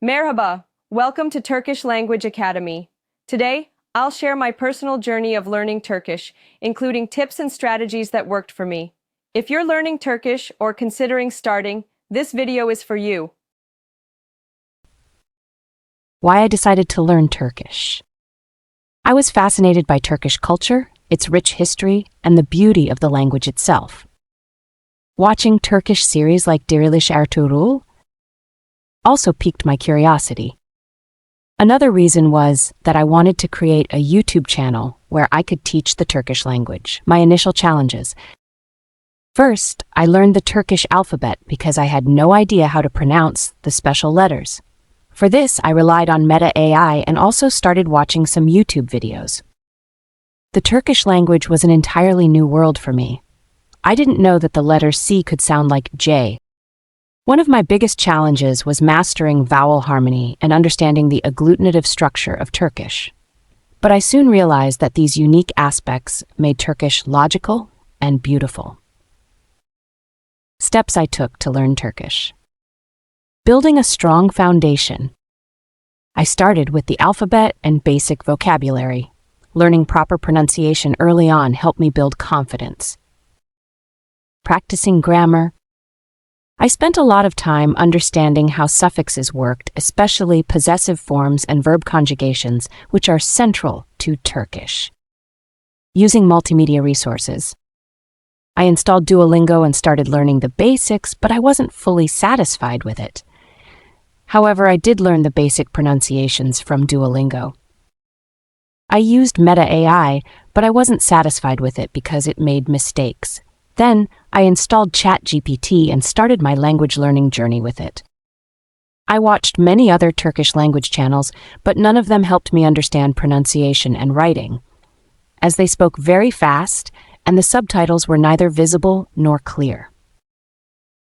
Merhaba, welcome to Turkish Language Academy. Today, I'll share my personal journey of learning Turkish, including tips and strategies that worked for me. If you're learning Turkish or considering starting, this video is for you. Why I decided to learn Turkish. I was fascinated by Turkish culture, its rich history, and the beauty of the language itself. Watching Turkish series like Diriliş Ertuğrul also piqued my curiosity. Another reason was that I wanted to create a YouTube channel where I could teach the Turkish language. My initial challenges. First, I learned the Turkish alphabet because I had no idea how to pronounce the special letters. For this, I relied on Meta AI and also started watching some YouTube videos. The Turkish language was an entirely new world for me. I didn't know that the letter C could sound like J. One of my biggest challenges was mastering vowel harmony and understanding the agglutinative structure of Turkish. But I soon realized that these unique aspects made Turkish logical and beautiful. Steps I took to learn Turkish. Building a strong foundation. I started with the alphabet and basic vocabulary. Learning proper pronunciation early on helped me build confidence. Practicing grammar. I spent a lot of time understanding how suffixes worked, especially possessive forms and verb conjugations, which are central to Turkish. Using multimedia resources. I installed Duolingo and started learning the basics, but I wasn't fully satisfied with it. However, I did learn the basic pronunciations from Duolingo. I used Meta AI, but I wasn't satisfied with it because it made mistakes. Then, I installed ChatGPT and started my language learning journey with it. I watched many other Turkish language channels, but none of them helped me understand pronunciation and writing, as they spoke very fast and the subtitles were neither visible nor clear.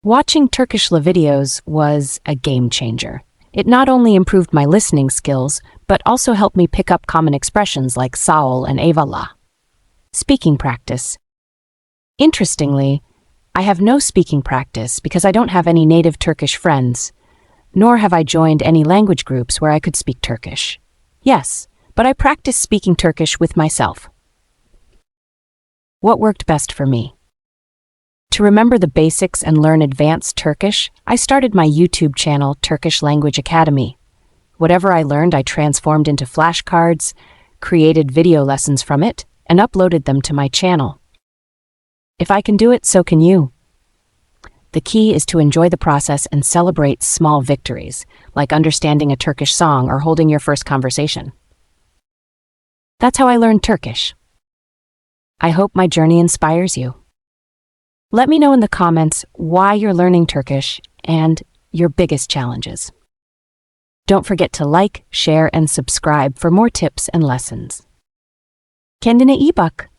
Watching Turkish videos was a game changer. It not only improved my listening skills, but also helped me pick up common expressions like sağ ol and eyvallah. Speaking practice. Interestingly, I have no speaking practice because I don't have any native Turkish friends, nor have I joined any language groups where I could speak Turkish. Yes, but I practice speaking Turkish with myself. What worked best for me? To remember the basics and learn advanced Turkish, I started my YouTube channel, Turkish Language Academy. Whatever I learned, I transformed into flashcards, created video lessons from it, and uploaded them to my channel. If I can do it, so can you. The key is to enjoy the process and celebrate small victories, like understanding a Turkish song or holding your first conversation. That's how I learned Turkish. I hope my journey inspires you. Let me know in the comments why you're learning Turkish and your biggest challenges. Don't forget to like, share, and subscribe for more tips and lessons. Kendine iyi bak.